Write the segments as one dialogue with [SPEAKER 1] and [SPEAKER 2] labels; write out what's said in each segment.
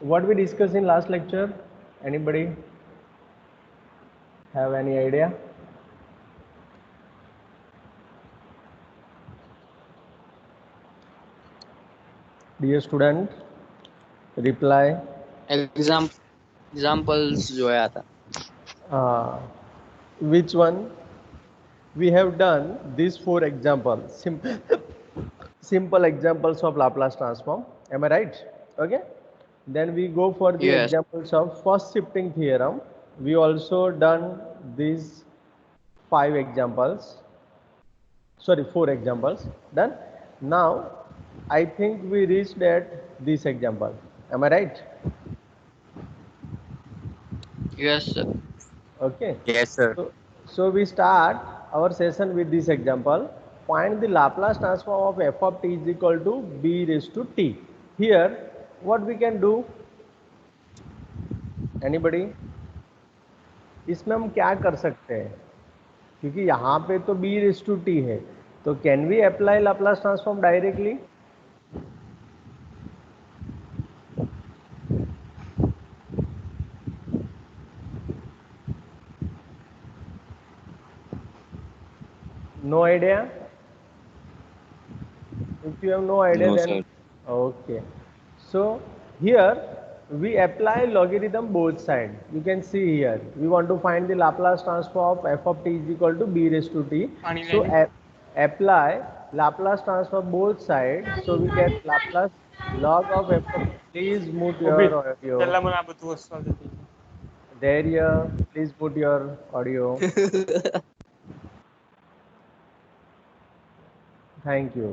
[SPEAKER 1] What we discussed in last lecture? Anybody have any idea? Dear student, reply.
[SPEAKER 2] Examples જોયા હતા.
[SPEAKER 1] Which one? We have done these 4 examples, simple examples of Laplace transform. Am I right? Okay. Then we go for the
[SPEAKER 2] Yes.
[SPEAKER 1] examples of first shifting theorem. We also done these 5 examples. Sorry, 4 examples. Done. Now, I think we reached at this example. Am I right?
[SPEAKER 2] Yes, sir.
[SPEAKER 1] Okay.
[SPEAKER 3] Yes, sir.
[SPEAKER 1] So we start our session with this example. Find the Laplace transform of f of t is equal to b raised to t. Here, what we can do? Anybody? इसमें हम क्या कर सकते हैं? क्योंकि यहाँ पे तो b raised to t है, तो can we apply Laplace transform directly? No idea? If you have no idea,
[SPEAKER 3] No,
[SPEAKER 1] then
[SPEAKER 3] sir.
[SPEAKER 1] okay. So here we apply logarithm both sides. You can see here we want to find the Laplace transform of f of t is equal to b raised to t. So apply Laplace transform both sides. So we get Laplace log of f of t. Please mute your audio. There, please mute your audio. Thank you.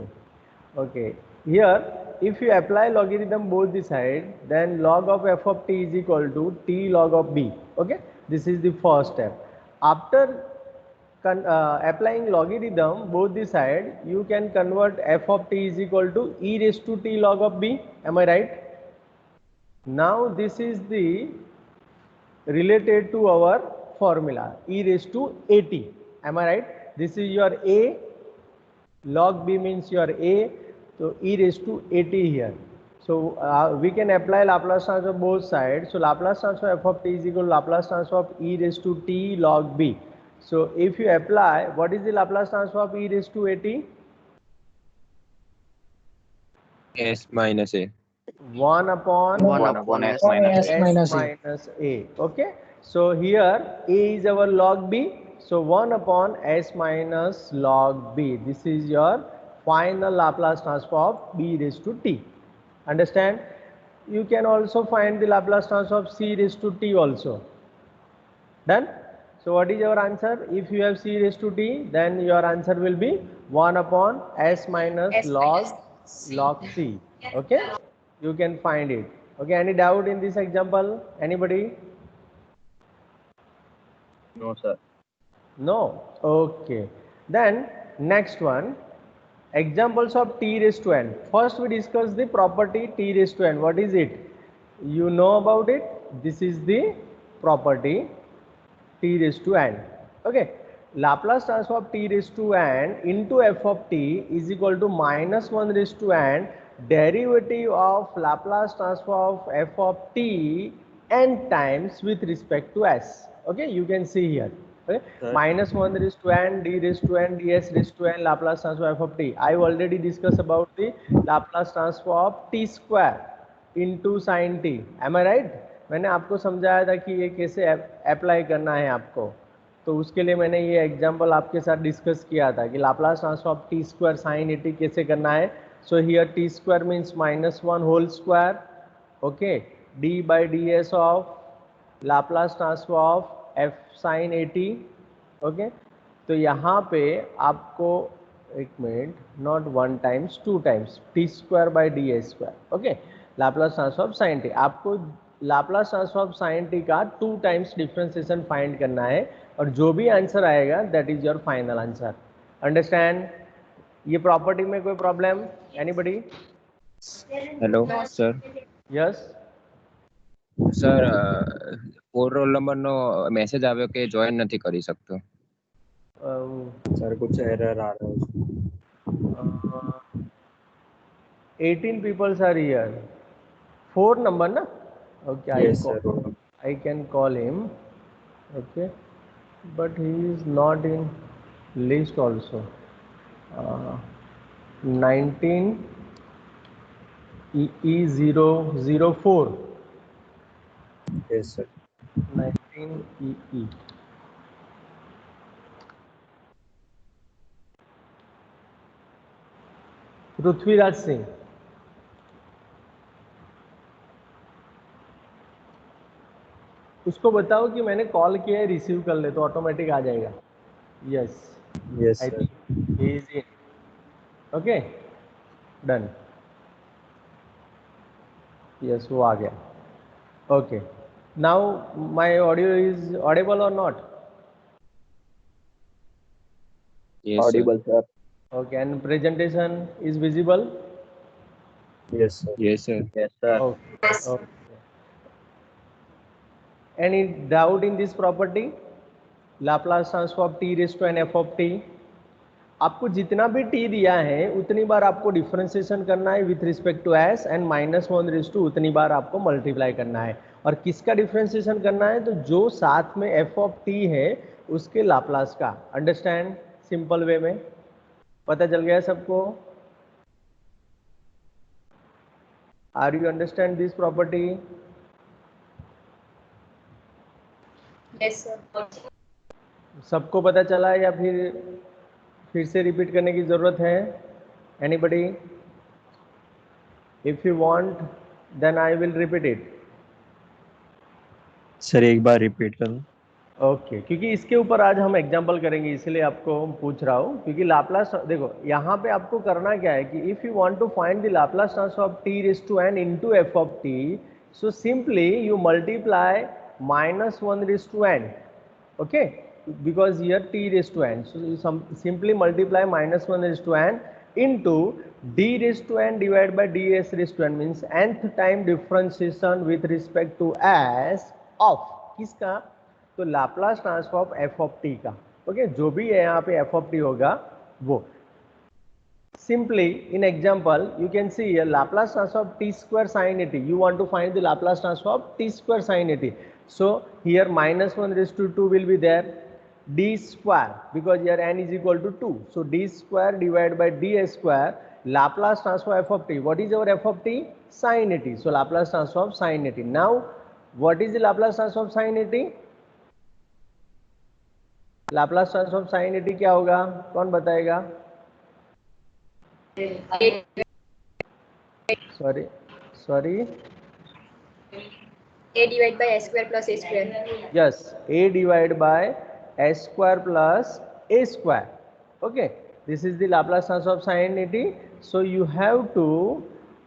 [SPEAKER 1] Okay. Here, if you apply logarithm both the side, then log of f of t is equal to t log of b. Okay. This is the first step. After applying logarithm both the side, you can convert f of t is equal to e raised to t log of b. Am I right? Now this is the related to our formula e raised to at. Am I right? This is your a. Log b means your a, so e raised to at here. So we can apply Laplace transform both sides. So Laplace transform f of t is equal to Laplace transform of e raised to t log b. So if you apply, what is the Laplace transform of e raised to at?
[SPEAKER 3] S minus a.
[SPEAKER 1] 1 upon
[SPEAKER 2] 1 upon
[SPEAKER 3] S
[SPEAKER 2] s.
[SPEAKER 3] minus
[SPEAKER 1] s minus a. Okay. So here a is our log b. So 1 upon s minus log b. This is your final Laplace transform of b raised to t. Understand? You can also find the Laplace transform of c raised to t also. Done? So what is your answer? If you have c raised to t, then your answer will be 1 upon s minus log c. Okay? You can find it. Okay, any doubt in this example? Anybody?
[SPEAKER 3] No, sir.
[SPEAKER 1] No? Okay. Then next one, examples of t raised to n. First we discuss the property t raised to n. What is it? You know about it. This is the property t raised to n. Okay. Laplace transform of t raised to n into f of t is equal to minus 1 raised to n derivative of Laplace transform of f of t n times with respect to s. Okay, you can see here. Okay, minus 1 raised to n d raised to n ds raised to n Laplace transform f of t. I already discussed about the Laplace transform of t square into sin t. Am I right? मैंने आपको समझाया था कि ये कैसे apply करना है आपको, तो उसके लिए मैंने ये एग्जांपल आपके साथ डिस्कस किया था कि Laplace transform of t square sine a t कैसे करना है. So here t square means minus 1 whole square. Okay, d by d s of Laplace transform of f sine a t. Okay, तो यहाँ पे आपको एक minute, not 1 times 2 times t square by d a square. Okay, Laplace transform of sine t. आपको Laplace transform of sine t का 2 times differentiation find करना है और जो भी आंसर आएगा that is your final answer. Understand? ये property में कोई problem? Anybody?
[SPEAKER 3] Hello sir.
[SPEAKER 1] Yes
[SPEAKER 3] sir, 4 roll નંબરનો મેસેજ આવ્યો કે જોઈન નથી કરી શકતો. सर कुछ एरर आ रहा है उसमें।
[SPEAKER 1] 18 people are here. 4 number na? Okay,
[SPEAKER 3] Yes sir.
[SPEAKER 1] I can call him. Okay, but he is not in list also. 19 EE004.
[SPEAKER 3] Yes sir.
[SPEAKER 1] 19 EE. Prithviraj Singh. उसको बताओ कि मैंने कॉल किया है, रिसीव कर ले तो ऑटोमेटिक आ जाएगा. Yes,
[SPEAKER 3] Yes
[SPEAKER 1] I
[SPEAKER 3] sir.
[SPEAKER 1] Think he is in. Okay, done. Yes, वो आ गया. Okay, now my audio is Audible और not?
[SPEAKER 3] Yes sir.
[SPEAKER 2] Audible, sir.
[SPEAKER 1] Okay, and presentation is visible?
[SPEAKER 3] Yes sir. Yes sir.
[SPEAKER 2] Yes, sir.
[SPEAKER 1] Okay. Okay. Any doubt in this property? Laplace transform of t raised to n f of t. आपको जितना भी t दिया है उतनी बार आपको differentiation करना है with respect to s and -1 raise to उतनी बार आपको मल्टीप्लाई करना है. और किसका डिफरेंशिएशन करना है? तो जो साथ में f ऑफ t है उसके लाप्लास का. अंडरस्टैंड? सिंपल वे में पता चल गया सबको? Are you understand this property?
[SPEAKER 4] Yes sir.
[SPEAKER 1] सबको पता चला या फिर से रिपीट करने की जरूरत है? Anybody? If you want then I will repeat it.
[SPEAKER 3] Sir एक बार रिपीट करो.
[SPEAKER 1] ओके, क्योंकि इसके ऊपर आज हम एग्जांपल करेंगे इसलिए आपको पूछ रहा हूँ. क्योंकि लाप्लास, देखो यहाँ पे आपको करना क्या है कि if you want to find the Laplace transform of t raise to n into f of t, so simply you multiply -1 raise to n. okay, because here t raised to n, so you simply multiply -1 raised to n into d raised to n divided by ds raised to n, means nth time differentiation with respect to s of किसका? तो Laplace transform f of t का. Okay, जो भी है यहाँ पे f of t होगा वो. Simply in example you can see here Laplace transform of t square sin at. You want to find the Laplace transform of t square sin at. So here -1 raised to 2 will be there, d square, because here n is equal to 2, so d square divided by ds square, Laplace transform f of t. What is our f of t? Sin at. So Laplace transform sin at. Now what is the Laplace transform sin at? Laplace transform sin at क्या होगा? कौन बताएगा? sorry
[SPEAKER 4] a divided by s square plus a square.
[SPEAKER 1] yes, a divided by s square plus a square. Okay, this is the Laplace transform of sin at. So you have to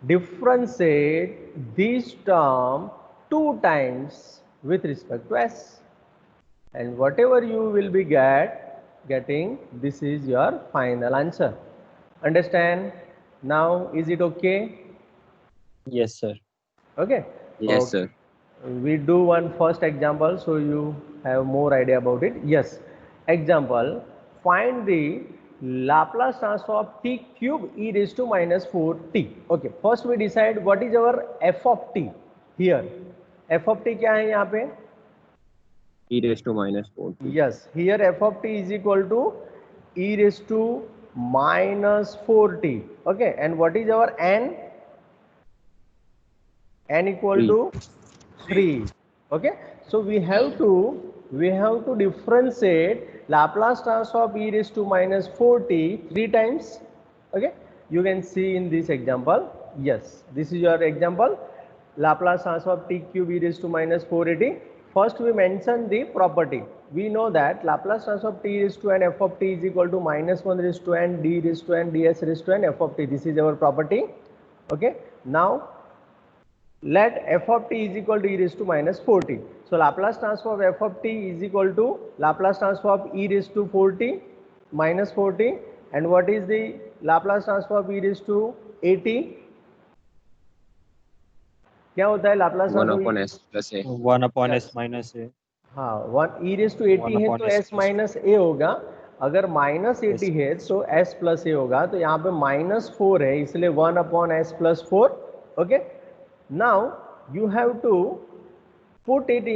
[SPEAKER 1] differentiate this term 2 times with respect to s, and whatever you will be getting, this is your final answer. Understand? Now is it okay?
[SPEAKER 3] Yes sir.
[SPEAKER 1] Okay.
[SPEAKER 3] Yes
[SPEAKER 1] Okay.
[SPEAKER 3] sir.
[SPEAKER 1] We do one first example so you have more idea about it. Yes, example, find the Laplace transform of t cube e raised to -4t. Okay, first we decide what is our f of t. Here f of t क्या है यहाँ पे?
[SPEAKER 3] E raised to -4.
[SPEAKER 1] Yes, here f of t is equal to e raised to -4t. Okay, and what is our n? N equal to 3. Okay, so we have to differentiate Laplace transform of e raised to -4t 3 times. Okay, you can see in this example. Yes, this is your example, Laplace transform of t cube e raised to -4t. First we mention the property. We know that Laplace transform of t raised to n f of t is equal to -1 raised to n d raised to n ds raised to n f of t. This is our property. Okay, now let f of t is equal to e raised to -4t. So Laplace transform of f of t is equal to Laplace transform of e raised to 4t -4t. And what is the Laplace transform of e raised to 80? क्या होता है Laplace
[SPEAKER 3] 1
[SPEAKER 1] transform?
[SPEAKER 3] upon s plus a.
[SPEAKER 5] 1 upon
[SPEAKER 1] Yes.
[SPEAKER 5] s minus a.
[SPEAKER 1] हाँ, 1 e raised to 80
[SPEAKER 5] 1
[SPEAKER 1] है
[SPEAKER 5] upon
[SPEAKER 1] तो
[SPEAKER 5] s
[SPEAKER 1] s
[SPEAKER 5] plus
[SPEAKER 1] minus a होगा. अगर -80 है तो s प्लस ए होगा, तो यहाँ पे -4 है इसलिए 1/s plus 4. Okay, now you have to put it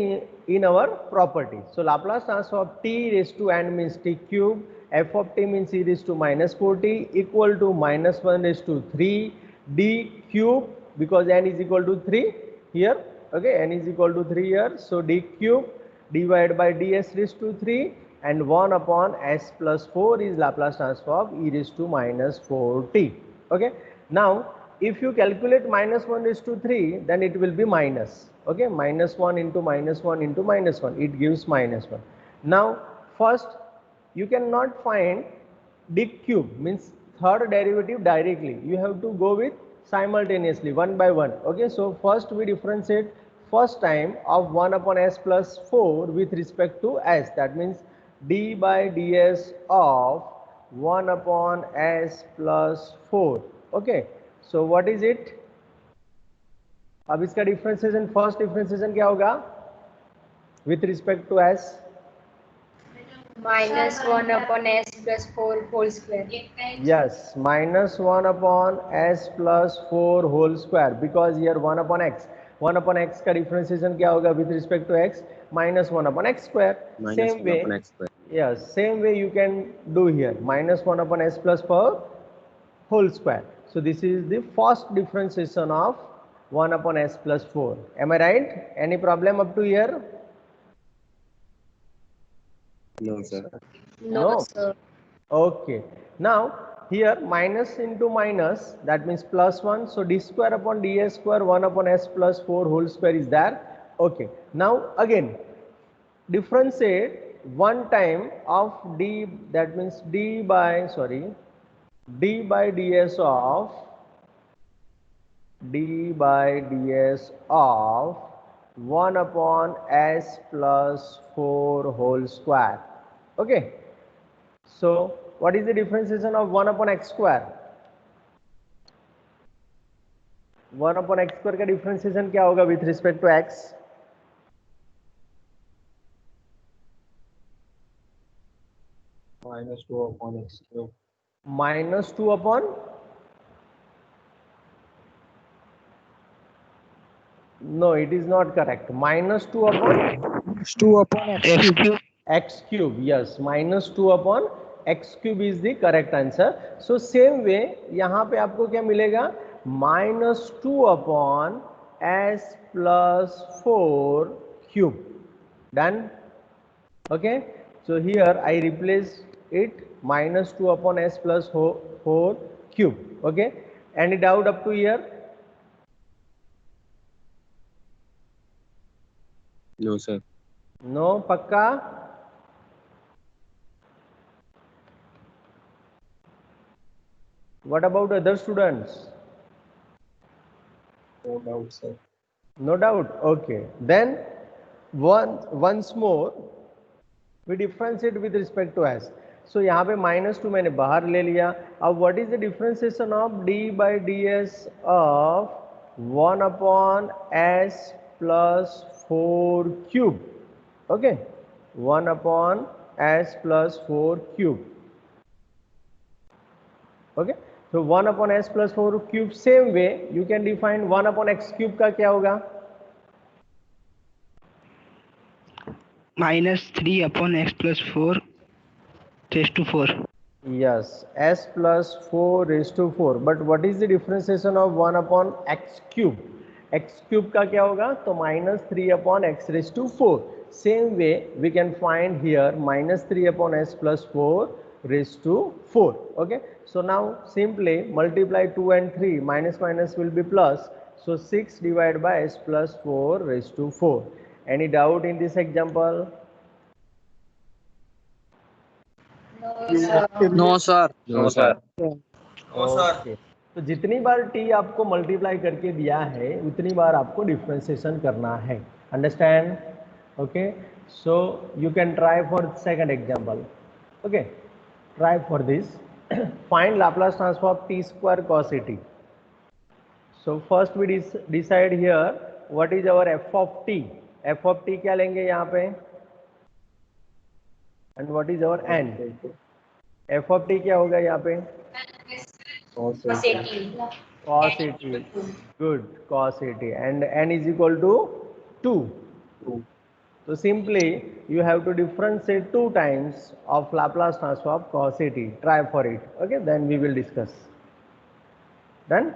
[SPEAKER 1] in our property. So Laplace transform of t raised to n means t cube, f of t means e raised to -4t equal to -1 raised to 3 d cube, because n is equal to 3 here. Okay, n is equal to 3 here, so d cube divided by ds raised to 3, and 1/s plus 4 is Laplace transform of e raised to -4t. Okay, now if you calculate -1 raised to 3, then it will be minus. Okay, -1 into -1 into -1, it gives -1. Now first you cannot find d cube means third derivative directly, you have to go with simultaneously one by one. Okay, so first we differentiate first time of 1/s plus 4 with respect to s, that means d by ds of 1/s plus 4. Okay, so what is it? अब इसका differentiation, first differentiation क्या होगा with respect to s?
[SPEAKER 4] -1/s plus 4 whole square.
[SPEAKER 1] Yes, -1/s plus 4 whole square, because here 1/x का differentiation क्या होगा with respect to x? -1/x square. Same way, yes, same way you can do here, -1/s plus 4 whole square. So this is the first differentiation of 1/s plus 4. Am I right? Any problem up to here?
[SPEAKER 3] No, sir.
[SPEAKER 4] No,
[SPEAKER 1] No.
[SPEAKER 4] sir.
[SPEAKER 1] Okay. Now here minus into minus, that means plus 1. So d square upon ds square 1/s plus 4 whole square is there. Okay. Now again differentiate one time of d, that means d by ds of d by ds of 1/s plus 4 whole square. Okay, so what is the differentiation of 1/x square? 1/x square का differentiation क्या होगा with respect to x?
[SPEAKER 3] -2/x cube.
[SPEAKER 1] -2 upon, no, it is not correct. -2 upon
[SPEAKER 5] 2 upon x cube.
[SPEAKER 1] x cube. Yes, -2 upon x cube is the correct answer. So same way यहाँ पे आपको क्या मिलेगा? -2 upon s plus 4 cube. Done? Okay, so here I replace it -2 upon s plus 4 cube. Okay, any doubt up to here?
[SPEAKER 3] No, sir.
[SPEAKER 1] No, पक्का? What about other students?
[SPEAKER 3] No doubt, sir.
[SPEAKER 1] No doubt. Okay, then once more we differentiate with respect to s. So यहाँ पे -2 मैंने बाहर ले लिया. अब what is the differentiation of d by ds of 1/s plus 4 cube? Okay, 1/s plus 4 cube. Okay, so 1/s plus 4 cube. Same way you can define 1/x cube का क्या होगा?
[SPEAKER 5] -3 upon x plus 4 raised to 4.
[SPEAKER 1] Yes, s plus 4 raised to 4. But what is the differentiation of 1/x cube? X cube का क्या होगा? तो -3 upon x raised to 4. Same way we can find here -3 upon s plus 4 raised to 4. Okay, so now simply multiply 2 and 3, minus will be plus. So 6 divided by s plus 4 raised to 4. Any doubt in this example?
[SPEAKER 2] No, sir.
[SPEAKER 3] No, sir.
[SPEAKER 1] Okay. तो जितनी बार t आपको multiply करके दिया है उतनी बार आपको differentiation करना है. Understand? Okay, so you can try for second example. Okay, try for this. Find Laplace transform of t square cos at. So first we decide here what is our f of t. f of t क्या लेंगे यहाँ पे, and what is our n? F of t क्या होगा यहाँ पे?
[SPEAKER 3] cos
[SPEAKER 4] Cos
[SPEAKER 3] 80.
[SPEAKER 4] 80.
[SPEAKER 1] cos 80. Good, cos 80 and n is equal to 2.
[SPEAKER 3] 2.
[SPEAKER 1] So simply you have to differentiate 2 times of Laplace transform of cos 80. Try for it. Okay, then we will discuss. Done?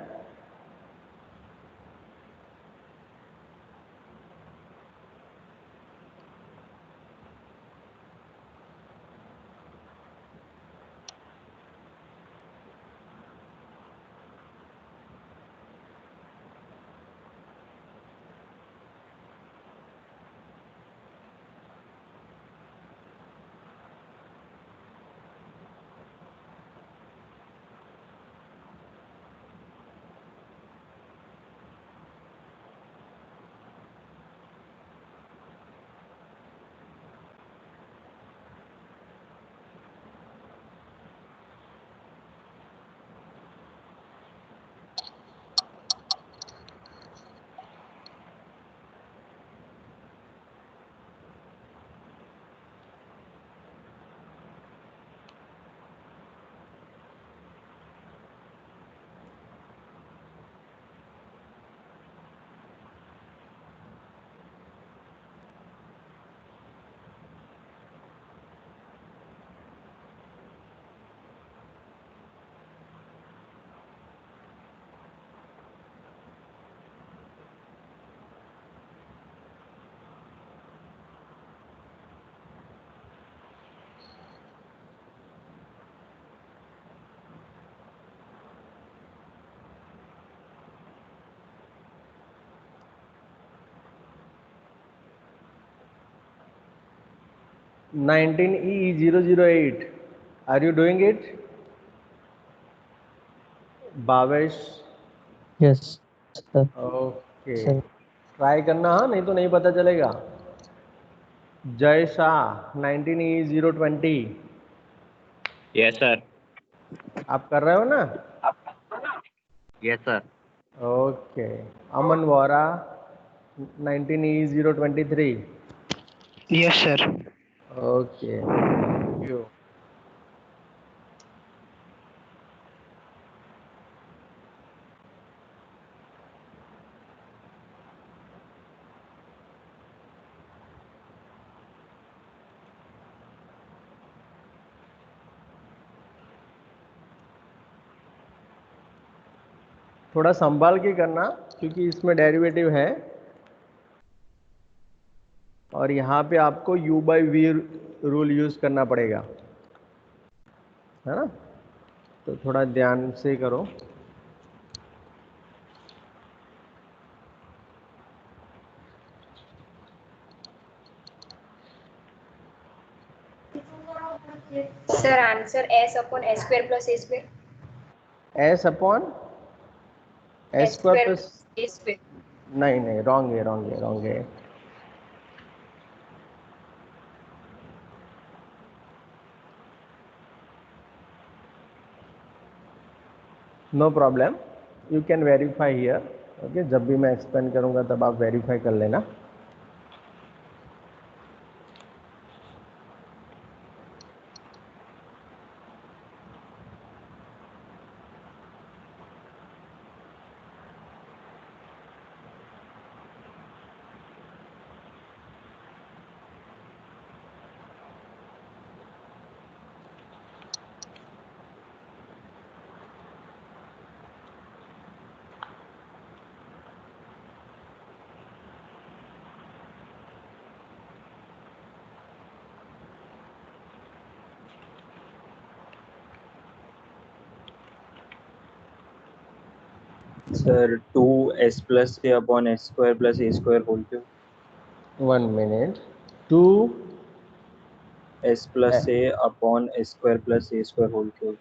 [SPEAKER 1] Nineteen E008. Are you doing it? Bhavesh?
[SPEAKER 6] Yes, sir.
[SPEAKER 1] Okay,
[SPEAKER 6] Sir.
[SPEAKER 1] Try करना, हाँ, नहीं तो नहीं पता चलेगा। Jay Shah 19E020,
[SPEAKER 2] yes sir.
[SPEAKER 1] आप कर रहे हो ना?
[SPEAKER 2] Yes sir.
[SPEAKER 1] Okay, Aman Vora 19E023,
[SPEAKER 5] Yes, sir.
[SPEAKER 1] Okay, you. थोड़ा संभाल के करना क्योंकि इसमें डेरिवेटिव है और यहाँ पे आपको u by v rule use करना पड़ेगा, है ना? तो थोड़ा ध्यान से करो।
[SPEAKER 4] Sir, answer S upon S square plus A square.
[SPEAKER 1] S upon S
[SPEAKER 4] S
[SPEAKER 1] square
[SPEAKER 4] square
[SPEAKER 1] plus,
[SPEAKER 4] plus A square.
[SPEAKER 1] नहीं नहीं, रॉन्ग है, रॉन्ग है, रॉन्ग है। No problem, you can verify here. Okay, जब भी मैं एक्सप्लेन करूंगा तब आप वेरीफाई कर लेना।
[SPEAKER 3] Sir, 2s plus a upon s square plus a square whole cube.
[SPEAKER 1] 1 minute, 2
[SPEAKER 3] S plus a upon s square plus a square whole cube.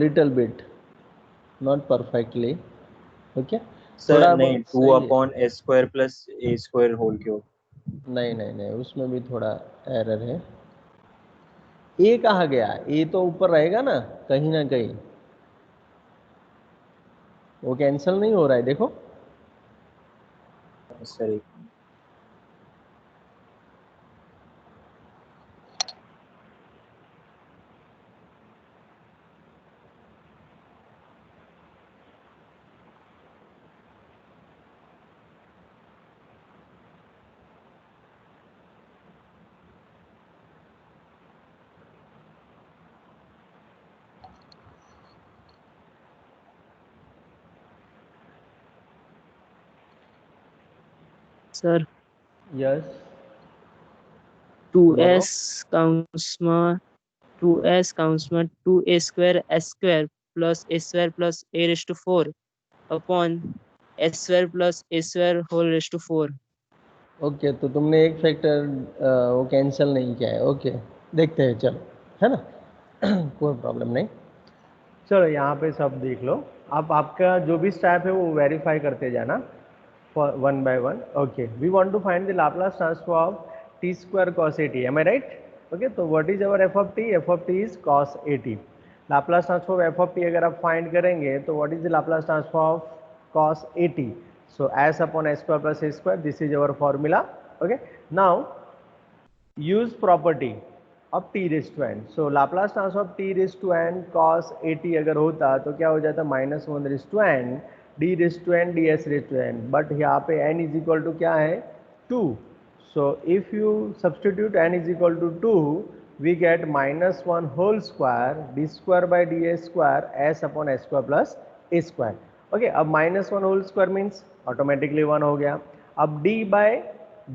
[SPEAKER 1] Little bit, not perfectly. Okay,
[SPEAKER 3] Sir,
[SPEAKER 1] थोड़ा
[SPEAKER 3] नहीं,
[SPEAKER 1] बहुत
[SPEAKER 3] 2
[SPEAKER 1] सही है।
[SPEAKER 3] upon s square plus a square whole cube.
[SPEAKER 1] नहीं नहीं नहीं, उसमें भी थोड़ा एरर है। ए कहाँ गया? ए तो ऊपर रहेगा ना कहीं, वो कैंसिल नहीं हो रहा है, देखो।
[SPEAKER 3] Sorry.
[SPEAKER 7] Sir
[SPEAKER 1] yes
[SPEAKER 7] 2s counts में 2s काउंट्स में 2a square s square plus a raised to 4 upon s square plus a square whole raised to 4।
[SPEAKER 1] Okay, तो तुमने एक फैक्टर वो कैंसिल नहीं किया है। ओके, देखते हैं, चलो, है ना। कोई प्रॉब्लम नहीं। चलो यहाँ पे सब देख लो। अब आपका जो भी स्टेप है वो वेरीफाई करते जाना one by one. Okay, we want to find the Laplace transform of t square cos a t, am I right? Okay, तो what is our f of t? F of t is cos a t. Laplace transform f of t अगर आप find करेंगे तो what is the Laplace transform of cos at? So s upon s square plus a square, this is our formula. Okay, now use property of t raised to n. So Laplace transform of t raised to n cos at अगर होता तो क्या हो जाता? -1 raised to n d raised to n ds raised to n, but यहाँ पे n is equal to क्या है? 2. So if you substitute n is equal to 2, we get -1 whole square d square by da square s upon s square plus a square. Okay, अब -1 whole square means automatically 1 हो गया। अब d by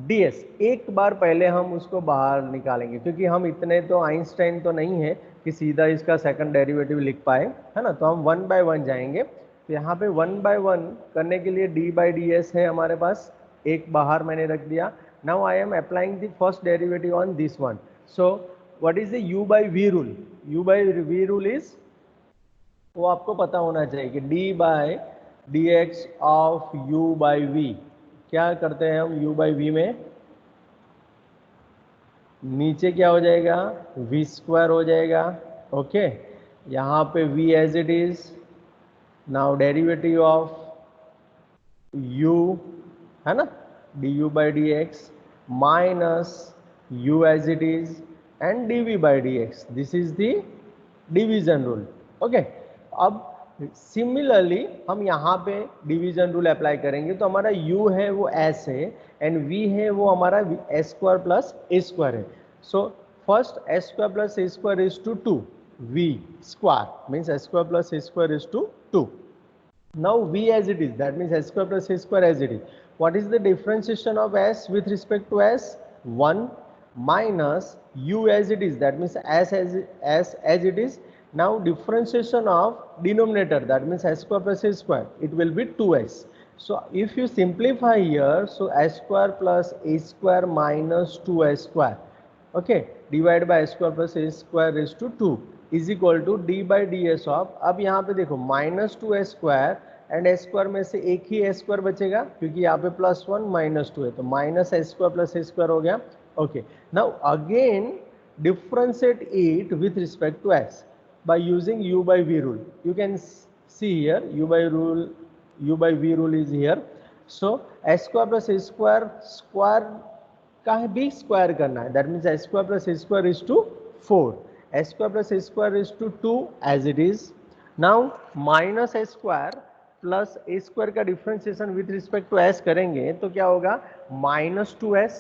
[SPEAKER 1] D S एक बार पहले हम उसको बाहर निकालेंगे, क्योंकि हम इतने तो आइंस्टाइन तो नहीं है कि सीधा इसका सेकंड डेरिवेटिव लिख पाए, है ना। तो हम 1 बाय 1 जाएंगे। तो यहाँ पे 1 बाय 1 करने के लिए d बाई डी एस है हमारे पास, एक बाहर मैंने रख दिया। Now I am applying the first derivative on this one. So what is the u by v rule? u by v rule is, वो आपको पता होना चाहिए कि d by d x of u by v. क्या करते हैं हम u बाई वी में? नीचे क्या हो जाएगा? v स्क्वायर हो जाएगा। ओके, यहाँ पे v as it is. Now derivative of u, है ना, du by d x minus u as it is and dv by d x. This is the division rule. Okay, अब similarly हम यहाँ पे डिवीजन रूल अप्लाई करेंगे। तो हमारा u है वो s है एंड v है वो हमारा s square plus a square है। So first s square plus a square is to 2, v square means s square plus a square is to 2. Now v as it is, that means s square plus a square as it is. What is the differentiation of s with respect to s? 1 minus u as it is, that means s as it is. Now differentiation of denominator, that means s square plus a square, it will be 2s. So if you simplify here, so s square plus a square minus 2s square, okay, divided by s square plus a square raised to 2 is equal to d by d s of, अब यहाँ पे देखो -2 square and S square में से एक ही S square बचेगा, क्योंकि यहाँ पे +1 -2 है, तो माइनस एस स्क्वायर प्लस ए स्क्वायर हो गया। Okay, now again differentiate it with respect to s by using u by v rule. You can see here u by v rule is here. So s square plus A square, square का है भी square करना है, that means s square plus A square is to 4, s square plus a square is to 2 as it is. Now minus s square plus a square का differentiation with respect to s करेंगे तो क्या होगा? -2s,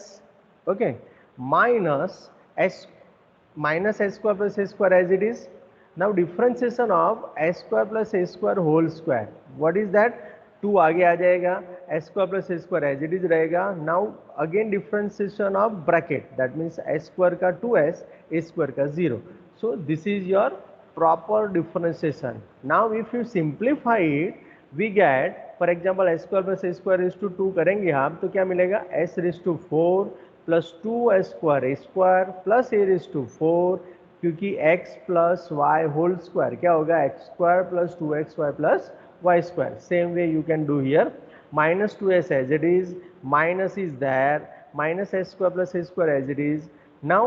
[SPEAKER 1] ओके, minus s square plus a square as it is. Now differentiation of s square plus a square whole square, what is that? 2 आगे आ जाएगा, s square plus a square as it is रहेगा। Now again differentiation of bracket, that means s square का 2s, a स्क्वायर का 0। So this is your proper differentiation. Now if you simplify it, we get, for example s square plus a square is to 2 करेंगे हम, तो क्या मिलेगा? s raise to 4 plus 2s square a स्क्वायर plus a raise to 4, क्योंकि x plus y whole square क्या होगा? x square plus 2xy plus y square. Same way you can do here, -2s as it is, minus is there, minus s square plus a square as it is. Now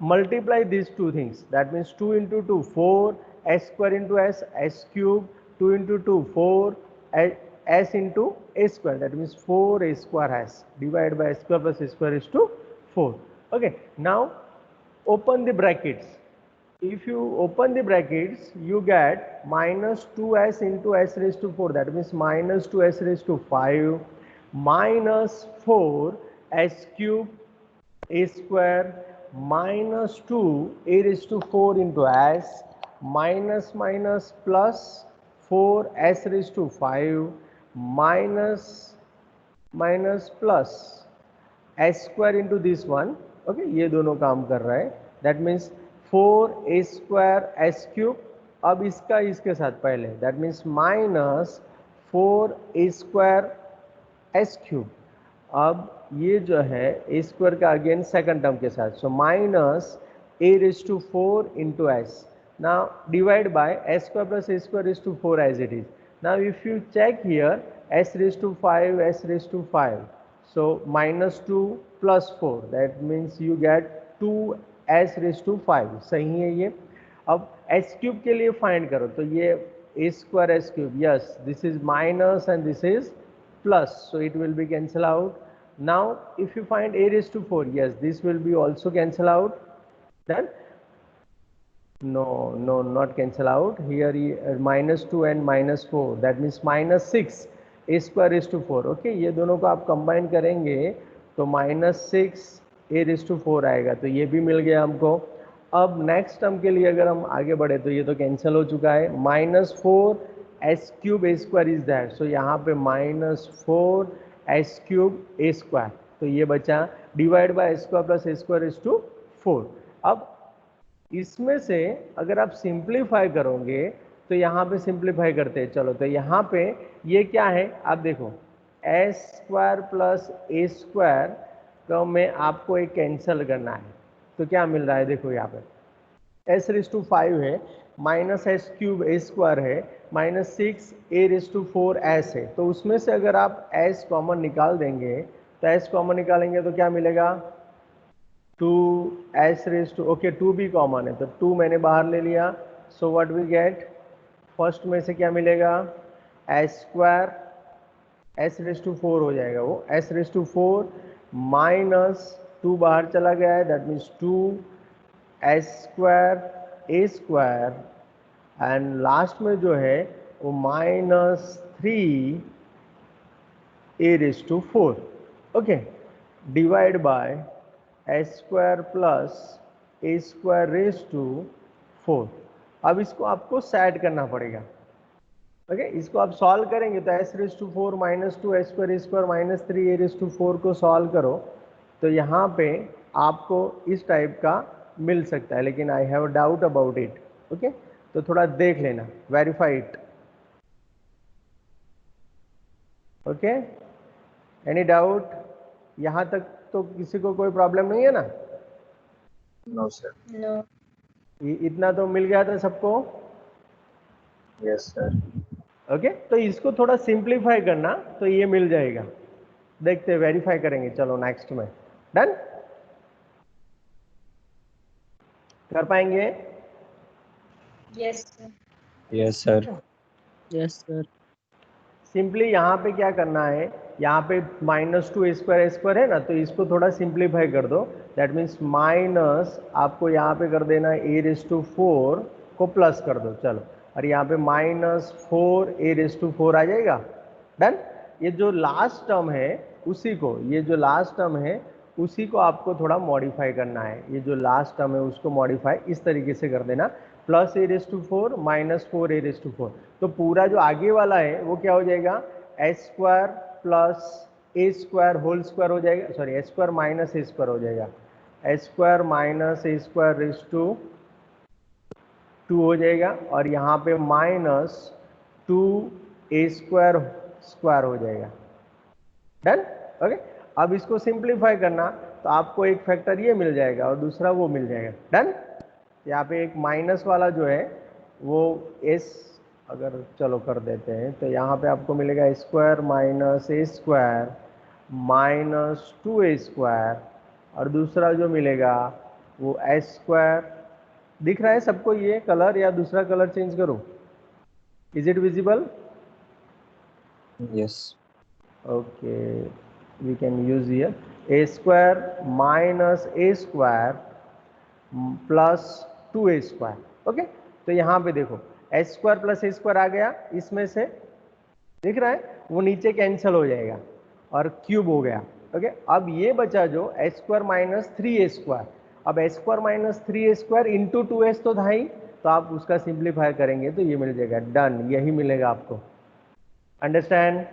[SPEAKER 1] multiply these two things, that means 2 into 2 4, s square into s cube, 2 into 2 4, s into a square, that means 4a square s divided by s square plus a square is to 4. Okay, now open the brackets. If you open the brackets, you get -2s into s raised to 4, that means -2s raised to 5 minus 4s cube a square minus 2a raised to 4 into s minus plus 4s raised to 5 minus plus s square into this one, okay, ये दोनों काम कर रहा है, that means 4 a square s cube. अब इसका इसके साथ पहले, that means minus 4 a square s cube. अब ये जो है ए स्क्वायर का अगेन सेकंड टर्म के साथ, so minus a raise to 4 into s, now divide by s square plus a square raised to 4 as it is. Now if you check here, s raised to 5, s raised to 5, so minus 2 plus 4, that means you get 2s raised to 5, सही है ये। अब s cube के लिए find करो, तो ये a square s cube, yes, this is minus and this is plus, so it will be cancel out. Now if you find a raised to 4, yes, this will be also cancel out. Then no, not cancel out here, minus 2 and minus 4, that means minus 6 a square raised to 4, okay, ये दोनों को आप combine करेंगे तो minus 6 a raised to 4 आएगा, तो ये भी मिल गया हमको। अब नेक्स्ट टर्म के लिए अगर हम आगे बढ़े तो ये तो कैंसिल हो चुका है, minus 4 s cube a square is that, so यहाँ पे minus 4 s cube a square, तो ये बचा divide by s square plus A square is to 4। अब इसमें से अगर आप सिंप्लीफाई करोगे तो यहाँ पे सिंप्लीफाई करते हैं, चलो, तो यहाँ पे ये क्या है आप देखो, एस स्क्वायर प्लस ए स्क्वायर का में आपको एक कैंसिल करना है, तो क्या मिल रहा है देखो, यहाँ पे एस रेज टू 5 है, minus s cube a square है, minus 6 a raise to 4 s है, तो उसमें से अगर आप एस कॉमन निकाल देंगे तो एस कॉमन निकालेंगे तो क्या मिलेगा, 2s रेज टू, ओके 2 भी कॉमन है तो 2 मैंने बाहर ले लिया, so what we get, first में से क्या मिलेगा, s square s raise to 4 हो जाएगा, वो एस रेज टू 4 माइनस 2 बाहर चला गया है, that means 2 s square a square, and last में जो है वो minus 3 a raise to 4, okay, divide by s square plus A square raise to 4। अब इसको आपको सेट करना पड़ेगा, ओके, इसको आप सॉल्व करेंगे तो s raise to 4 minus 2 s square a square minus 3 a raise to 4 को सॉल्व करो तो यहाँ पे आपको इस टाइप का मिल सकता है, लेकिन I have doubt about it, okay, तो थोड़ा देख लेना, verify it, okay, any doubt, यहाँ तक तो किसी को कोई प्रॉब्लम नहीं है ना?
[SPEAKER 3] No sir.
[SPEAKER 4] No.
[SPEAKER 1] इतना तो मिल गया था सबको?
[SPEAKER 3] Yes sir.
[SPEAKER 1] ओके, तो इसको थोड़ा सिंप्लीफाई करना तो ये मिल जाएगा, देखते हैं, वेरीफाई करेंगे, चलो नेक्स्ट में, डन, कर पाएंगे?
[SPEAKER 4] Yes, sir.
[SPEAKER 3] Yes sir.
[SPEAKER 7] Yes sir.
[SPEAKER 1] Simply यहाँ पे क्या करना है, यहाँ पे माइनस 2 ए स्क्वायर है ना, तो इसको थोड़ा सिंप्लीफाई कर दो, दैट मीन्स माइनस आपको यहाँ पे कर देना है ए रेज टू 4 को प्लस कर दो, चलो, और यहाँ पे माइनस 4 ए रेज टू 4 आ जाएगा, डन। ये जो लास्ट टर्म है उसी को, ये जो लास्ट टर्म है उसी को आपको थोड़ा मॉडिफाई करना है, ये जो लास्ट टर्म है उसको मॉडिफाई इस तरीके से कर देना, plus a raise to 4 minus 4 a raise to 4, तो पूरा जो आगे वाला है वो क्या हो जाएगा, एस स्क्वायर प्लस ए स्क्वायर होल स्क्वायर हो जाएगा, sorry s square minus a square हो जाएगा, s square minus a square raise to 2 हो जाएगा, और यहाँ पे माइनस 2 ए स्क्वायर स्क्वायर हो जाएगा, डन, ओके। अब इसको सिंप्लीफाई करना तो आपको एक फैक्टर ये मिल जाएगा और दूसरा वो मिल जाएगा, डन। यहाँ पे एक माइनस वाला जो है वो एस, अगर चलो कर देते हैं तो यहाँ पे आपको मिलेगा ए square minus a square minus 2 a square, और दूसरा जो मिलेगा वो एस स्क्वायर, दिख रहा है सबको ये कलर, या दूसरा कलर चेंज करो, is it visible?
[SPEAKER 3] Yes.
[SPEAKER 1] Okay, we can use here a square minus a square plus 2 a square, okay. तो यहाँ पे देखो एस स्क्वायर प्लस ए स्क्वायर आ गया, इसमें से दिख रहा है वो नीचे कैंसिल हो जाएगा और क्यूब हो गया, ओके। अब ये बचा जो एस स्क्वायर माइनस 3 ए स्क्वायर, अब एस स्क्वायर माइनस 3 ए स्क्वायर इंटू 2s तो था ही, तो आप उसका सिंप्लीफाई करेंगे तो ये मिल जाएगा, डन, यही मिलेगा आपको, अंडरस्टैंड?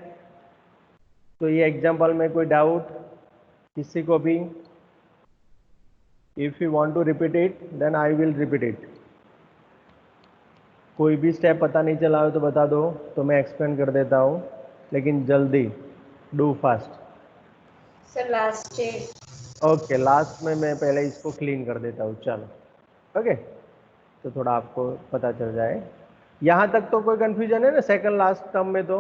[SPEAKER 1] तो ये एग्जाम्पल में कोई डाउट? किसी को भी? If you want to repeat it then I will repeat it. कोई भी स्टेप पता नहीं चला हो तो बता दो, तो मैं एक्सप्लेन कर देता हूँ, लेकिन जल्दी, do fast.
[SPEAKER 4] Sir last step.
[SPEAKER 1] Okay, last में मैं पहले इसको क्लीन कर देता हूँ, चलो। ओके, तो थोड़ा आपको पता चल जाए। यहाँ तक तो कोई कंफ्यूजन है ना सेकंड लास्ट टर्म में? तो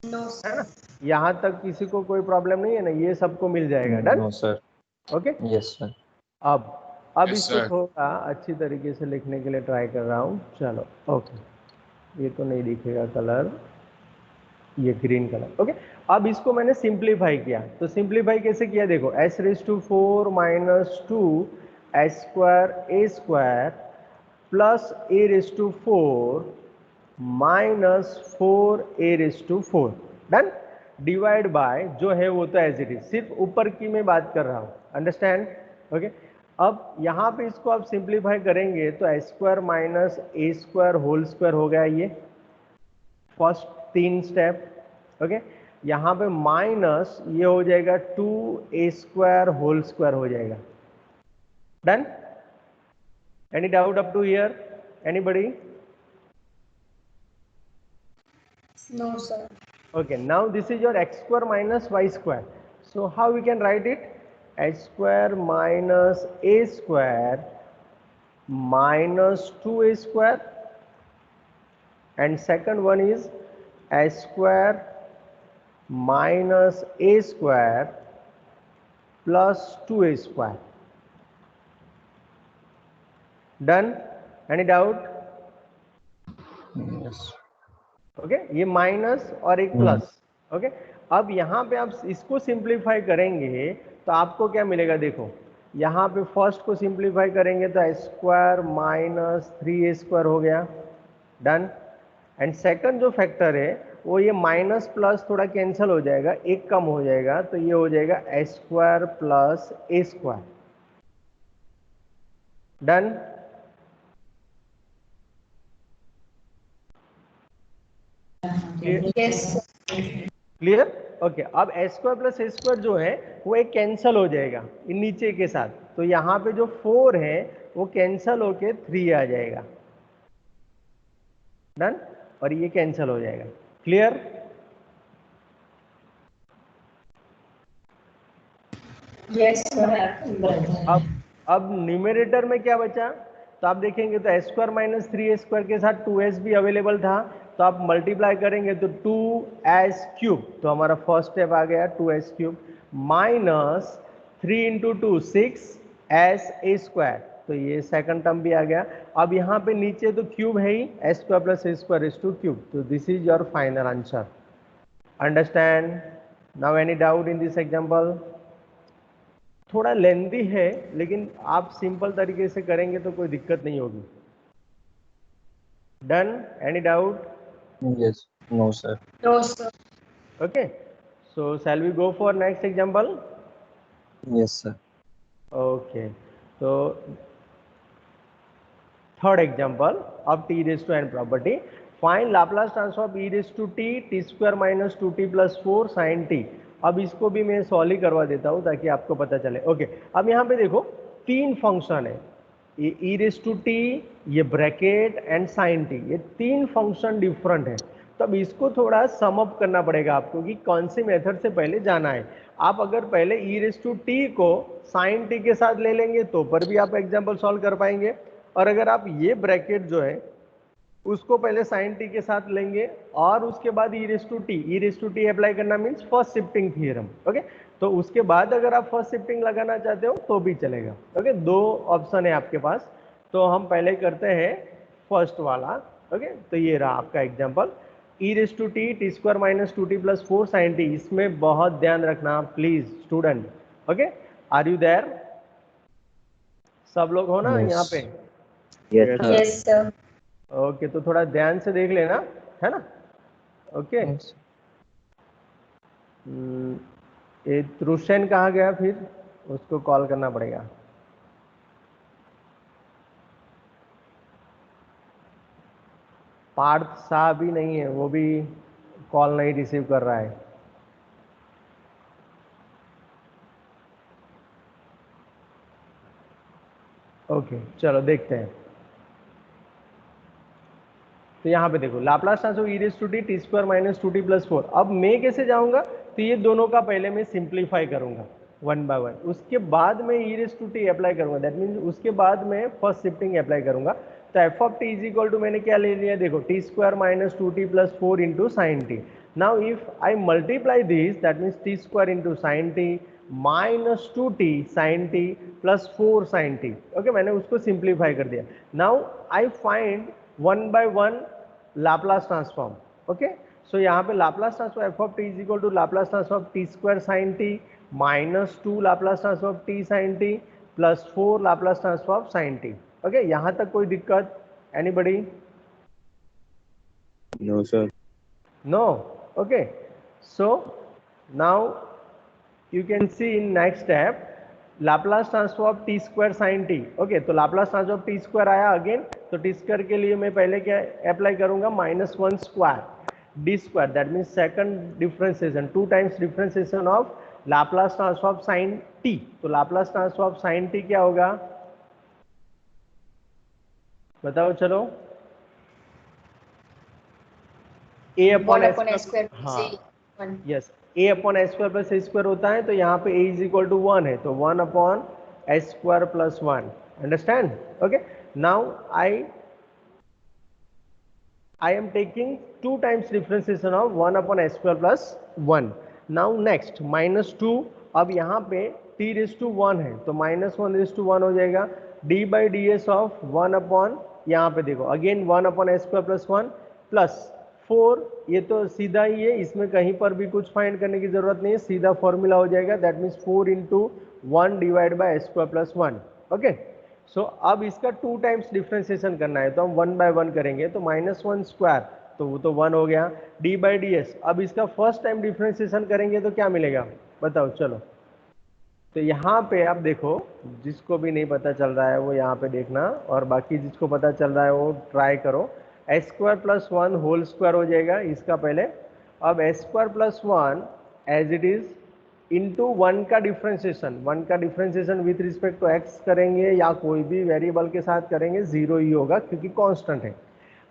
[SPEAKER 4] नो
[SPEAKER 1] है ना,
[SPEAKER 4] सर।
[SPEAKER 1] यहाँ तक किसी को कोई प्रॉब्लम नहीं है ना? ये सबको मिल जाएगा। Done?
[SPEAKER 3] No sir.
[SPEAKER 1] Okay,
[SPEAKER 3] yes sir.
[SPEAKER 1] अब
[SPEAKER 2] Yes,
[SPEAKER 1] इसको
[SPEAKER 2] sir.
[SPEAKER 1] थोड़ा अच्छी तरीके से लिखने के लिए ट्राई कर रहा हूँ। चलो, ओके, ये तो नहीं दिखेगा कलर, ये ग्रीन कलर। ओके, अब इसको मैंने सिंप्लीफाई किया। तो सिंप्लीफाई कैसे किया देखो, s⁴ minus 2 s² a² plus a⁴ minus 4a⁴। Done? Divide by जो है वो तो एज इट इज, सिर्फ ऊपर की मैं बात कर रहा हूँ। अंडरस्टैंड? ओके, अब यहाँ पे इसको आप सिंप्लीफाई करेंगे तो s² minus a² whole square हो गया ये फर्स्ट 3 स्टेप। ओके, यहाँ पे माइनस ये हो जाएगा 2a² होल स्क्वायर हो जाएगा। Done? Any doubt up to here? Anybody?
[SPEAKER 4] No sir.
[SPEAKER 1] Okay, now this is your x² minus y². So how we can write it? h² minus a² minus 2a², and second one is s² minus a² plus 2a². Done? Any doubt?
[SPEAKER 3] Yes.
[SPEAKER 1] Okay, ये minus और एक plus. Okay, अब यहाँ पे आप इसको simplify करेंगे तो आपको क्या मिलेगा देखो, यहाँ पे फर्स्ट को सिंप्लीफाई करेंगे तो s² माइनस 3a² हो गया। डन? एंड सेकंड जो फैक्टर है वो ये माइनस प्लस थोड़ा कैंसिल हो जाएगा, एक कम हो जाएगा, तो ये हो जाएगा s² plus a²। Done?
[SPEAKER 4] Yes sir.
[SPEAKER 1] Clear? Okay, अब s² प्लस a² जो है वो एक कैंसल हो जाएगा इन नीचे के साथ, तो यहाँ पे जो 4 है वो कैंसल होके 3 आ जाएगा। डन? और ये कैंसल हो जाएगा। क्लियर?
[SPEAKER 4] Yes sir.
[SPEAKER 1] अब न्यूमरेटर में क्या बचा? तो आप देखेंगे तो s² माइनस 3a² के साथ 2s भी अवेलेबल था, तो आप मल्टीप्लाई करेंगे तो 2s³ तो हमारा फर्स्ट स्टेप आ गया 2s³ माइनस 3 इंटू 2 6sa², तो ये सेकंड टर्म भी आ गया। अब यहाँ पे नीचे तो क्यूब है ही, s² प्लस a²⁵, तो this is your final answer. Understand? Now any doubt in this example? थोड़ा लेंदी है, लेकिन आप सिंपल तरीके से करेंगे तो कोई दिक्कत नहीं होगी। Done? Any doubt?
[SPEAKER 3] Yes. No sir.
[SPEAKER 4] No sir.
[SPEAKER 1] Okay, so shall we go for next example?
[SPEAKER 3] Yes sir.
[SPEAKER 1] Okay, तो third example of t⁴n property, find Laplace transform of e⁻t t² minus 2t plus 4 sin t। अब इसको भी मैं solve ही करवा देता हूँ ताकि आपको पता चले। ओके, अब यहाँ पे देखो 3 फंक्शन है, ये e⁻t, ये ब्रैकेट एंड sin t, ये 3 फंक्शन डिफरेंट है। तो अब इसको थोड़ा सम अप करना पड़ेगा आपको कि कौन सी मेथड से पहले जाना है। आप अगर पहले e⁻t को sin t के साथ ले लेंगे तो पर भी आप एग्जाम्पल सॉल्व कर पाएंगे, और अगर आप ये ब्रैकेट जो है उसको पहले sin t के साथ लेंगे और उसके बाद e⁻t अप्लाई करना means first shifting theorem. Okay, तो उसके बाद अगर आप फर्स्ट शिफ्टिंग लगाना चाहते हो तो भी चलेगा। ओके, 2 ऑप्शन है आपके पास, तो हम पहले करते हैं फर्स्ट वाला। ओके, तो ये रहा आपका example, e⁻t t² minus 2t plus 4 sin t। इसमें बहुत ध्यान रखना please student. Okay, are you there? सब लोग हो ना यहाँ पे?
[SPEAKER 2] Yes, sir.
[SPEAKER 4] Yes sir.
[SPEAKER 1] Okay, तो थोड़ा ध्यान से देख लेना, है ना? Okay,
[SPEAKER 6] Yes.
[SPEAKER 1] ये त्रुशन कहाँ गया? फिर उसको कॉल करना पड़ेगा। पार्थ शाह भी नहीं है, वो भी कॉल नहीं रिसीव कर रहा है। ओके चलो देखते हैं। तो यहाँ पे देखो Laplace transform e raise to t t square minus 2t plus 4। अब मैं कैसे जाऊंगा, तो ये दोनों का पहले मैं सिंप्लीफाई करूंगा वन बाय वन, उसके बाद मैं e raise to t apply करूंगा, दैट मीन्स उसके बाद मैं फर्स्ट शिफ्टिंग अप्लाई करूंगा। तो f of t is equal to मैंने क्या ले लिया, देखो t square minus 2t plus 4 into sine t. Now if I multiply this that means t square into sine t minus 2t sine t plus 4 sine t. Okay, मैंने उसको simplify कर दिया। Now I find one by one Laplace transform. Okay, so यहाँ पे Laplace transform f of t is equal to Laplace transform t square sine t minus 2 Laplace transform t sine t plus 4 Laplace transform sine t. Okay, यहाँ तक कोई दिक्कत, anybody?
[SPEAKER 3] No, sir.
[SPEAKER 1] No. Okay, so now you can see in next step Laplace transform t square sine t. Okay, तो Laplace transform t square आया again, तो t square के लिए मैं पहले क्या अप्लाई करूंगा, -1 square d square, that means second differentiation, 2 times differentiation of Laplace transform sine t. तो लाप्लास ट्रांसफॉर्म साइन टी क्या होगा, बताओ चलो। a upon
[SPEAKER 4] one upon s square
[SPEAKER 1] हाँ yes, a upon s square plus A square होता है, तो यहाँ पे a इज इक्वल टू 1 है, तो 1 upon s square plus 1। Understand? Okay, now I am taking 2 times differentiation of 1 upon s square plus 1. Now next -2, अब यहाँ पे t raised to 1 है, तो -1 raised to 1 हो जाएगा, d by ds of 1 upon, यहाँ पे देखो again 1 upon s square plus 1 plus 4, ये तो सीधा ही है, इसमें कहीं पर भी कुछ फाइंड करने की जरूरत नहीं है, सीधा फॉर्मूला हो जाएगा, that means 4 into 1 divide by s square plus 1। Okay, so अब इसका 2 टाइम्स डिफ्रेंसिएशन करना है, तो हम 1 बाय 1 करेंगे, तो -1 स्क्वायर, तो वो तो 1 हो गया, डी बाई डी एस। अब इसका फर्स्ट टाइम डिफ्रेंसिएशन करेंगे तो क्या मिलेगा, बताओ चलो। तो यहाँ पे आप देखो, जिसको भी नहीं पता चल रहा है वो यहाँ पे देखना, और बाकी जिसको पता चल रहा है वो ट्राई करो। S square plus 1 whole square हो जाएगा इसका पहले, अब s square plus 1 as it is into 1 का डिफ्रेंसिएशन, 1 का differentiation with respect to x करेंगे या कोई भी वेरिएबल के साथ करेंगे, 0 ही होगा क्योंकि कांस्टेंट है,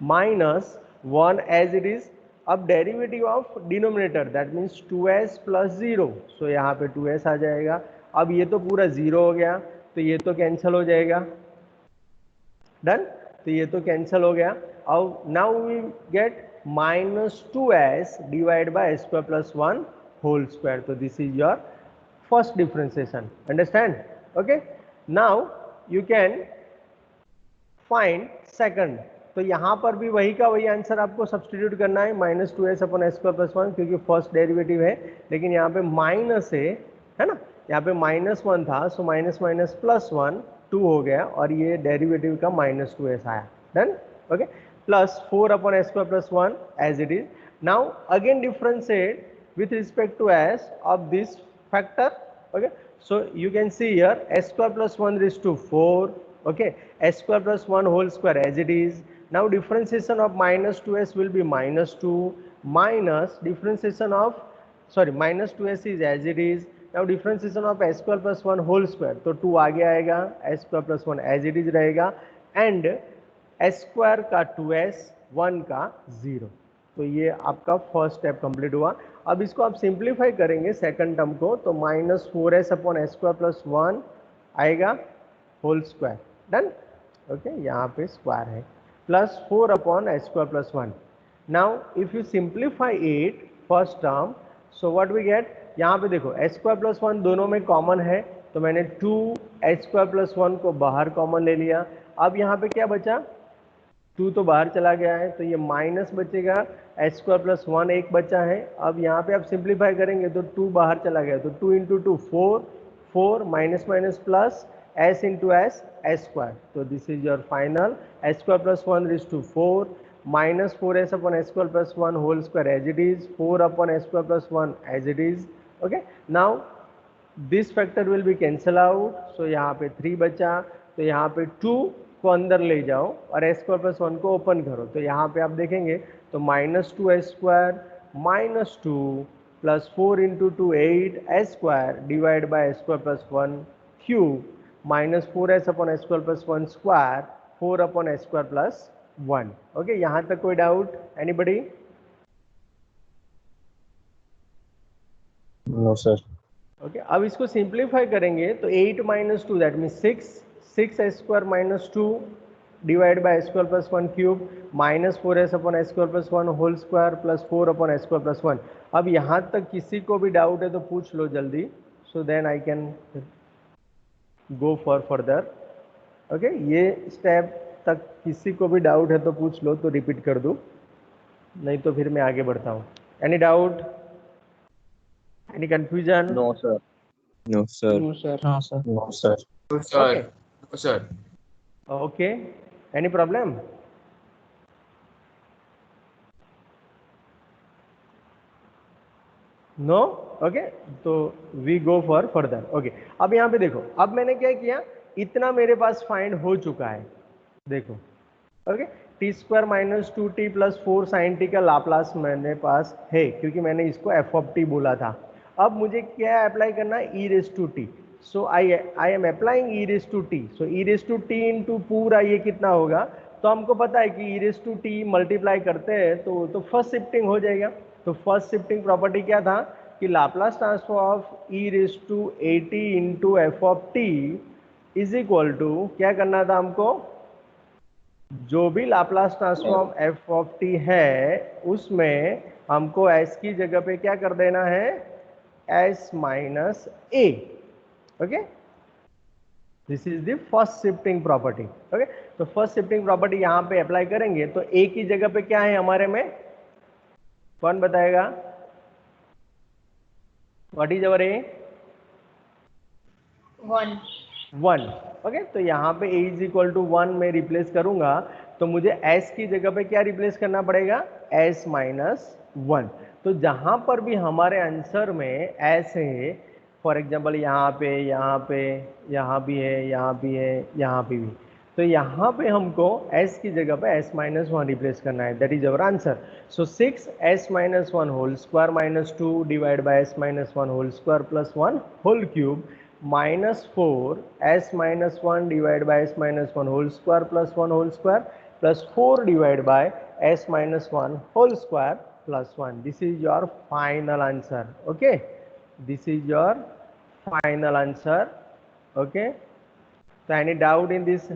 [SPEAKER 1] माइनस 1 एज इट इज। अब derivative of denominator that means 2s plus 0, सो यहाँ पे 2s आ जाएगा। अब ये तो पूरा 0 हो गया, तो ये तो कैंसिल हो जाएगा, डन, तो ये तो कैंसिल हो गया। अब now we get -2s divide by s square plus 1 whole square, तो this is your first differentiation. Understand? Okay, now you can find second, तो यहाँ पर भी वही का वही आंसर आपको सब्सटीट्यूट करना है, -2s upon s square plus 1, क्योंकि फर्स्ट डेरिवेटिव है, लेकिन यहाँ पे माइनस है ना, यहाँ पे -1 था, सो माइनस माइनस प्लस 1 2 हो गया, और ये डेरिवेटिव का -2s आया, done. Okay, plus 4 upon s square plus 1 as it is. Now again differentiate with respect to s of this factor. Okay, so you can see here s square plus 1 raised to 4. Okay, s square plus 1 whole square as it is. Now differentiation of -2s will be -2 minus differentiation of, sorry, -2s is as it is. Now differentiation of s square plus 1 whole square, तो 2 आगे आएगा, s square plus 1 as it is रहेगा, and s square का 2s 1 का 0। तो ये आपका first step complete हुआ। अब इसको आप सिंप्लीफाई करेंगे सेकंड टर्म को, तो -4s upon s square plus 1 आएगा होल स्क्वायर, डन। ओके, यहाँ पे स्क्वायर है, plus 4 upon s square plus 1। Now if you simplify it first term, so what we get, यहाँ पे देखो एस स्क्वायर प्लस 1 दोनों में कॉमन है, तो मैंने 2s स्क्वायर प्लस 1 को बाहर कॉमन ले लिया। अब यहाँ पे क्या बचा, 2 तो बाहर चला गया है, तो ये माइनस बचेगा, एस स्क्वायर प्लस 1 एक बचा है। अब यहाँ पे आप सिंप्लीफाई करेंगे तो 2 बाहर चला गया, तो 2 into 2 4, 4 minus minus plus s into s square, तो this is your final s square plus 1 raise to 4 minus 4s upon s square plus 1 whole square as it is, 4 upon s square plus 1 as it is. Okay, now this factor will be cancel out, so यहाँ पे 3 बचा, तो यहाँ पे 2 को अंदर ले जाओ और एस स्क्वायर प्लस 1 को ओपन करो, तो यहाँ पे आप देखेंगे तो -2s square -2 plus 4 into 2 8 s square divide by s square plus 1 cube, minus 4s upon s square plus 1 square 4 upon s square plus 1। Okay, यहां तक कोई doubt? Anybody?
[SPEAKER 3] No sir.
[SPEAKER 1] Okay, अब इसको सिंप्लीफाई करेंगे तो 8 minus 2 that mean 6 s square minus 2 divide by s square plus 1 cube minus 4s upon s square plus 1 whole square plus 4 upon s square plus 1। अब यहाँ तक किसी को भी डाउट है तो पूछ लो जल्दी, so then I can go for further. Okay, ये स्टेप तक किसी को भी डाउट है तो पूछ लो तो रिपीट कर दूँ, नहीं तो फिर मैं आगे बढ़ता हूँ। Any doubt? Any confusion?
[SPEAKER 3] No sir. No sir.
[SPEAKER 5] No, sir.
[SPEAKER 6] हाँ सर।
[SPEAKER 3] No sir.
[SPEAKER 1] Okay.
[SPEAKER 8] sir.
[SPEAKER 1] Okay. Any problem? No? Okay. तो we go for further. Okay. अब यहाँ पे देखो, अब मैंने क्या किया, इतना मेरे पास फाइंड हो चुका है। देखो, okay, t square minus 2t plus 4 sine t का लाप्लास मेरे पास है, क्योंकि मैंने इसको एफ ऑफ टी बोला था। अब मुझे क्या अप्लाई करना है? E raise to t. So I am applying e raise to t. So e raise to t into पूरा ये कितना होगा? तो हमको पता है कि e raise to t multiply करते हैं तो फर्स्ट शिफ्टिंग हो जाएगा। तो फर्स्ट शिफ्टिंग प्रॉपर्टी क्या था कि Laplace transform of e raise to a t into f of t is equal to क्या करना था हमको? जो भी Laplace transform f of t है उसमें हमको एस की जगह पे क्या कर देना है? S minus A. Okay, this is the first shifting property. Okay, तो फर्स्ट शिफ्टिंग प्रॉपर्टी यहां पे अप्लाई करेंगे तो ए की जगह पे क्या है हमारे में? कौन बताएगा? What is our A?
[SPEAKER 4] 1.
[SPEAKER 1] 1। Okay, तो यहाँ पे a इज इक्वल टू 1 में रिप्लेस करूंगा तो मुझे s की जगह पे क्या रिप्लेस करना पड़ेगा? s minus 1। तो जहां पर भी हमारे आंसर में s है, फॉर एग्जाम्पल यहाँ पे, यहाँ पे, यहाँ भी है, यहाँ भी है, यहाँ पे भी, तो यहाँ पे हमको s की जगह पे s माइनस 1 रिप्लेस करना है। That is our answer. So 6s minus 1 whole square minus 2 divide by s minus 1 whole square plus 1 whole cube minus 4 s minus 1 divide by s minus 1 whole square plus 1 whole square plus 4 divide by s minus 1 whole square plus 1। This is your final answer. Okay, this is your final answer. Okay, so any doubt in this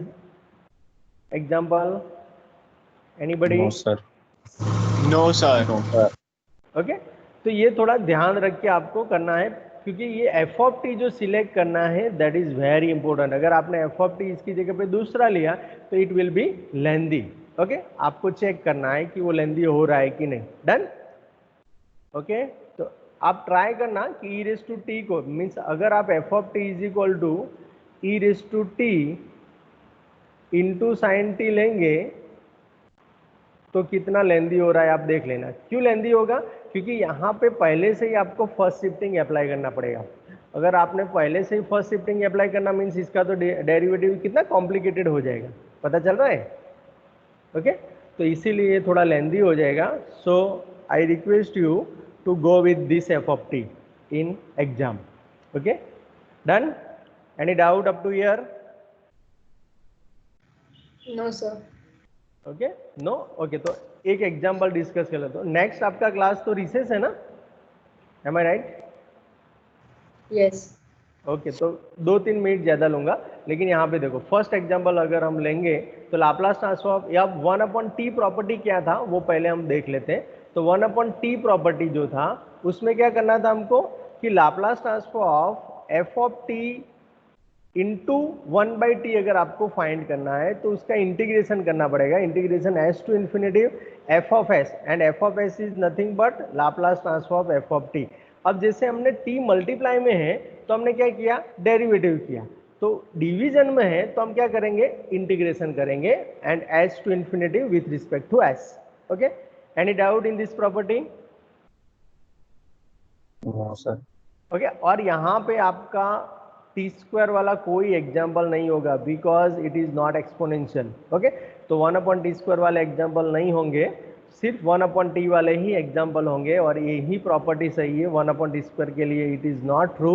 [SPEAKER 1] example? Anybody?
[SPEAKER 3] No sir.
[SPEAKER 8] No, sir.
[SPEAKER 3] No sir.
[SPEAKER 1] Okay, तो ये थोड़ा ध्यान रख के आपको करना है, क्योंकि ये एफ ऑफ टी जो सिलेक्ट करना है दैट इज वेरी इंपॉर्टेंट। अगर आपने एफ ऑफ टी इसकी जगह पे दूसरा लिया तो it will be lengthy. Okay, आपको चेक करना है कि वो लेंदी हो रहा है कि नहीं। डन? ओके, तो आप ट्राई करना कि ई रेस टू टी को, मीन्स अगर आप f of t is equal to e raise to t into sine t लेंगे तो कितना लेंदी हो रहा है आप देख लेना। क्यों लेंदी होगा? क्योंकि यहाँ पे पहले से ही आपको फर्स्ट शिफ्टिंग अप्लाई करना पड़ेगा। अगर आपने पहले से ही फर्स्ट शिफ्टिंग अप्लाई करना मीन्स इसका तो डेरिवेटिव कितना कॉम्प्लिकेटेड हो जाएगा। पता चल रहा है? ओके, तो इसीलिए ये थोड़ा लेंदी हो जाएगा। So I request you to go with this f of t in exam. Okay, done? Any doubt up to here?
[SPEAKER 4] No, sir.
[SPEAKER 1] Okay, no? Okay, तो एक एग्जाम्पल डिस्कस कर लेते हो। नेक्स्ट आपका क्लास तो रिसेस है ना? M I right?
[SPEAKER 4] Yes.
[SPEAKER 1] Okay, तो 2-3 मिनट ज़्यादा लूंगा, लेकिन यहाँ पे देखो फर्स्ट एग्जाम्पल अगर हम लेंगे तो लाप्लास ट्रांसफॉर्म या 1/t प्रॉपर्टी क्या था वो पहले हम देख लेते हैं। तो 1/t प्रॉपर्टी जो था उसमें क्या करना था हमको कि Laplace transform of F of T into 1/t अगर आपको फाइंड करना है तो उसका इंटीग्रेशन करना पड़ेगा। Integration s to infinity f of s and f of s is nothing but Laplace transform of f of t। अब जैसे हमने t मल्टीप्लाई में है तो हमने क्या किया? डेरिवेटिव किया। तो डिवीजन में है तो हम क्या करेंगे? इंटीग्रेशन करेंगे and s to infinity with respect to s। Okay, any doubt in this property?
[SPEAKER 3] No sir.
[SPEAKER 1] Okay, और यहाँ पे आपका टी स्क्वायर वाला कोई एग्जाम्पल नहीं होगा because it is not exponential. Okay, तो 1/t स्क्वायर वाले एग्जाम्पल नहीं होंगे, सिर्फ 1/t वाले ही एग्जाम्पल होंगे और यही प्रॉपर्टी सही है 1/t स्क्वायर के लिए। It is not true.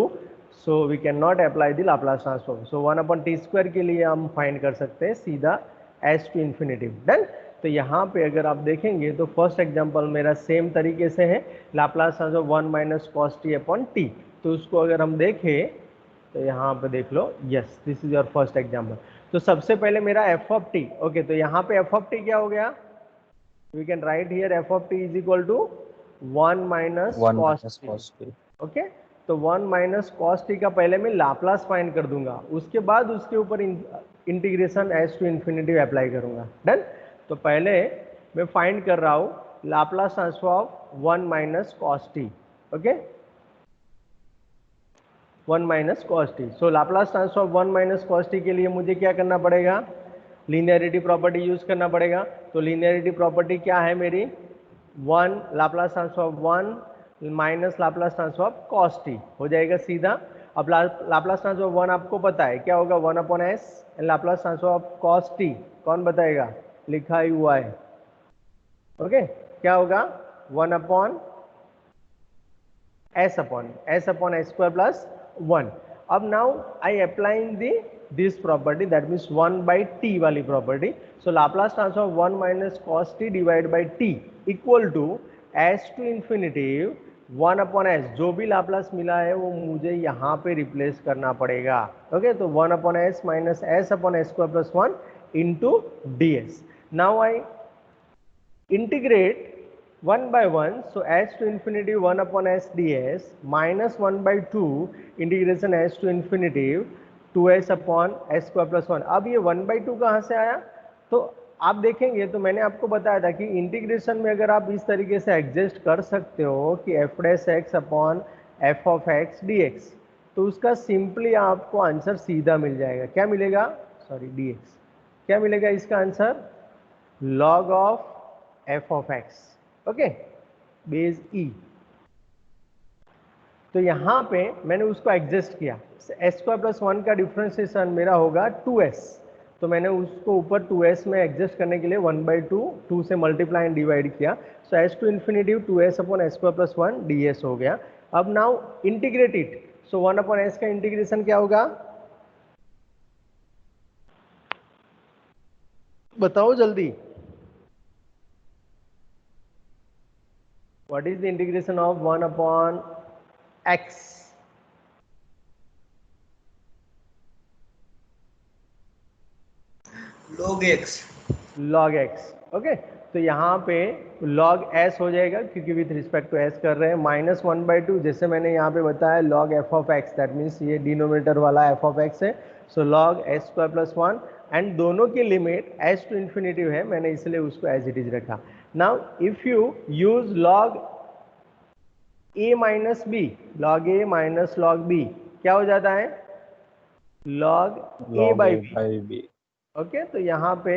[SPEAKER 1] So we can not apply the Laplace transform. So 1/t² के लिए हम फाइंड कर सकते हैं सीधा s टू इन्फिनिटिव. डन. तो यहाँ पे अगर आप देखेंगे तो फर्स्ट एग्जांपल मेरा सेम तरीके से है, Laplace transform 1 minus cos t upon t. तो उसको अगर हम देखें तो यहाँ पे देख लो, yes this is your first example. तो सबसे पहले मेरा एफ ऑफ टी. ओके, तो यहाँ पे एफ ऑफ टी क्या हो गया, we can write here f of t is equal to 1 minus
[SPEAKER 3] 1
[SPEAKER 1] cos
[SPEAKER 3] minus
[SPEAKER 1] t.
[SPEAKER 3] cos t.
[SPEAKER 1] Okay, तो 1 माइनस कॉस टी का पहले मैं लाप्लास फाइंड कर दूंगा, उसके बाद उसके ऊपर integration s to infinity apply करूंगा. डन. तो पहले मैं फाइंड कर रहा हूं Laplace transform 1 minus cos t. Okay, 1 minus cos t. So Laplace transform 1 minus cos t के लिए मुझे क्या करना पड़ेगा, लीनियरिटी प्रॉपर्टी यूज करना पड़ेगा. तो लीनियरिटी प्रॉपर्टी क्या है मेरी, 1 Laplace transform 1 minus Laplace transform cos T हो जाएगा सीधा. अब लाप्लास ट्रांसफॉर्म 1 आपको पता है क्या होगा, 1 upon S. And Laplace transform cos T कौन बताएगा, लिखा ही हुआ है. ओके, क्या होगा 1 upon s upon s square plus 1. अब now I applying this property, that means 1 by t वाली property. So Laplace transform 1 minus cos t divide by t equal to s to infinitive 1 upon s. जो भी Laplace मिला है वो मुझे यहाँ पे रिप्लेस करना पड़ेगा. ओके, तो 1 upon S minus S upon s square plus 1 into D S. Now I integrate 1 by 1, so s to infinity 1 upon s ds minus 1 by 2 integration s to infinity 2s upon s square plus 1. अब ये 1 by 2 कहाँ से आया, तो आप देखेंगे तो मैंने आपको बताया था कि इंटीग्रेशन में अगर आप इस तरीके से एडजस्ट कर सकते हो कि f dash x upon f of x dx, तो उसका सिंपली आपको आंसर सीधा मिल जाएगा. क्या मिलेगा, सॉरी dx, क्या मिलेगा इसका answer, log of f of x. Okay, base e. तो यहां पे मैंने उसको एडजस्ट किया, एस स्क्वायर प्लस 1 का डिफरेंशिएशन मेरा होगा 2s. तो मैंने उसको ऊपर 2s में एडजस्ट करने के लिए 1 बाई 2 से मल्टीप्लाई एंड डिवाइड किया. So s to infinitive 2s upon s square plus 1 ds हो गया. अब now integrate it. So 1 upon s का इंटीग्रेशन क्या होगा, बताओ जल्दी. What is the integration of 1 upon x?
[SPEAKER 8] log x.
[SPEAKER 1] log x. Okay, तो यहाँ पे log s हो जाएगा क्योंकि विथ रिस्पेक्ट टू s कर रहे हैं. माइनस 1 बाई 2 जैसे मैंने यहाँ पे बताया log f of x, that means ये डिनोमिनेटर वाला f ऑफ x है. सो log s square plus 1 and दोनों की लिमिट s टू इन्फिनिटिव है, मैंने इसलिए उसको एज इट इज रखा. Now if you use log a minus b, log a minus log b क्या हो जाता है, log a by b. Okay, तो यहाँ पे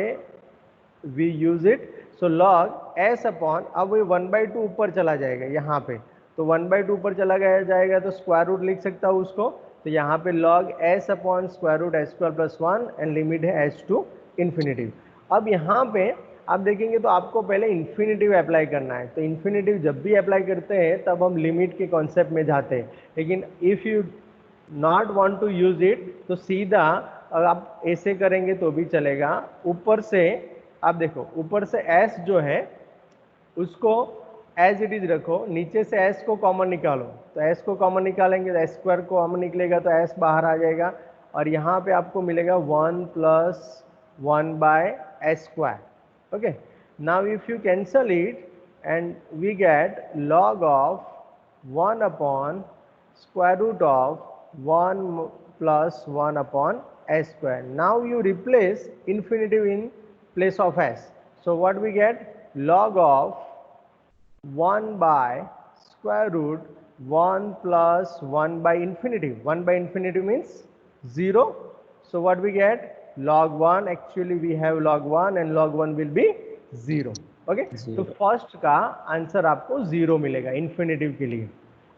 [SPEAKER 1] we use it. So log s upon, अब वो 1 बाई 2 ऊपर चला जाएगा यहाँ पे, तो 1 बाई 2 ऊपर चला गया जाएगा तो स्क्वायर रूट लिख सकता हूँ उसको. तो यहाँ पे log s upon square root s square plus 1 and limit है s टू इन्फिनिटिव. अब यहाँ पे आप देखेंगे तो आपको पहले इन्फिनिटिव अप्लाई करना है. तो इन्फिनिटिव जब भी अप्लाई करते हैं तब हम लिमिट के कॉन्सेप्ट में जाते हैं. लेकिन if you not want to use it तो सीधा अगर आप ऐसे करेंगे तो भी चलेगा. ऊपर से आप देखो, ऊपर से s जो है उसको एज इट इज रखो, नीचे से s को कॉमन निकालो. तो s को कॉमन निकालेंगे तो s स्क्वायर कॉमन निकलेगा तो s बाहर आ जाएगा और यहाँ पे आपको मिलेगा 1 plus 1 bye s square. Okay, now if you cancel it and we get log of 1 upon square root of 1 plus 1 upon s square. Now you replace infinitive in place of s. So what we get, log of 1 by square root 1 plus 1 by infinitive. 1 by infinitive means 0. So what we get, log 1, actually we have log 1 and log 1 will be 0. Okay, तो first का answer आपको 0 मिलेगा infinitive के लिए.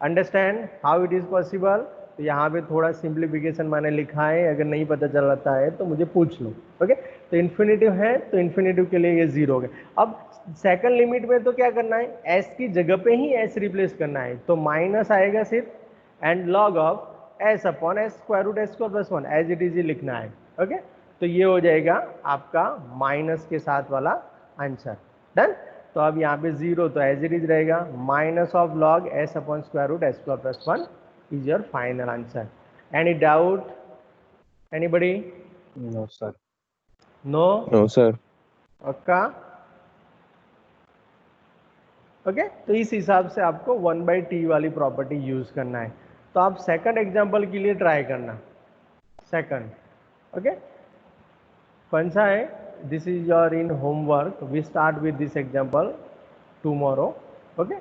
[SPEAKER 1] Understand how it is possible. तो यहाँ पे थोड़ा सिंप्लीफिकेशन मैंने लिखा है, अगर नहीं पता चलता है तो मुझे पूछ लो. ओके, तो इन्फिनिटिव है तो इन्फिनिटिव के लिए ये 0 हो गया. अब सेकंड लिमिट में तो क्या करना है, s की जगह पे ही s रिप्लेस करना है, तो माइनस आएगा सिर्फ and log of s upon s square root s square plus 1 as it is ही लिखना है। ओके, तो ये हो जाएगा आपका माइनस के साथ वाला आंसर। डन। तो अब यहाँ पे 0 तो एज इट इज रहेगा, minus of log s upon square root s square plus 1 is your final answer. Any doubt anybody?
[SPEAKER 3] No, sir.
[SPEAKER 1] No?
[SPEAKER 9] No, sir.
[SPEAKER 1] पक्का? ओके, तो इस हिसाब से आपको 1/t वाली प्रॉपर्टी यूज करना है। तो आप सेकंड एग्जांपल के लिए ट्राई करना। सेकंड, ओके, कौन सा है? This is your in homework, we start with this example tomorrow. Okay,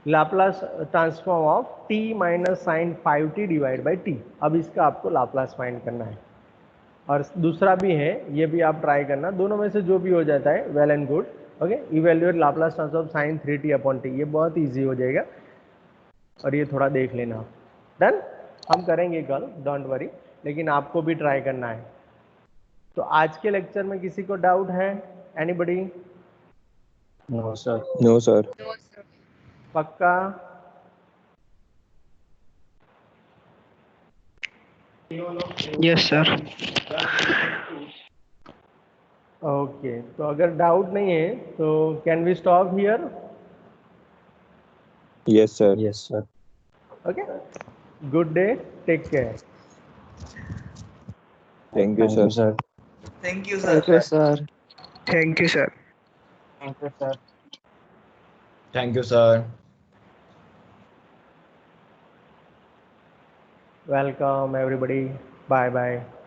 [SPEAKER 1] Laplace transform of t minus sine 5t divide by t। अब इसका आपको लाप्लास फाइंड करना है। और दूसरा भी है, ये भी आप ट्राई करना, दोनों में से जो भी हो जाता है well and good. Okay, evaluate Laplace transform sine 3t upon t, ये बहुत इजी हो जाएगा और ये थोड़ा देख लेना। डन, हम करेंगे कल, डोंट वरी, लेकिन आपको भी ट्राई करना है। तो आज के लेक्चर में किसी को डाउट है? Anybody?
[SPEAKER 3] No, sir.
[SPEAKER 9] No, sir.
[SPEAKER 1] पक्का?
[SPEAKER 5] Yes, sir.
[SPEAKER 1] ओके, तो अगर डाउट नहीं है तो can we stop here?
[SPEAKER 9] Yes, sir.
[SPEAKER 3] Yes, sir.
[SPEAKER 1] Okay, good day, take care.
[SPEAKER 9] Thank you,
[SPEAKER 3] Thank
[SPEAKER 9] sir.
[SPEAKER 3] you, sir.
[SPEAKER 5] Thank you, sir. Thank you, sir.
[SPEAKER 3] Thank you, sir.
[SPEAKER 8] Thank you, sir.
[SPEAKER 1] Welcome everybody. Bye bye.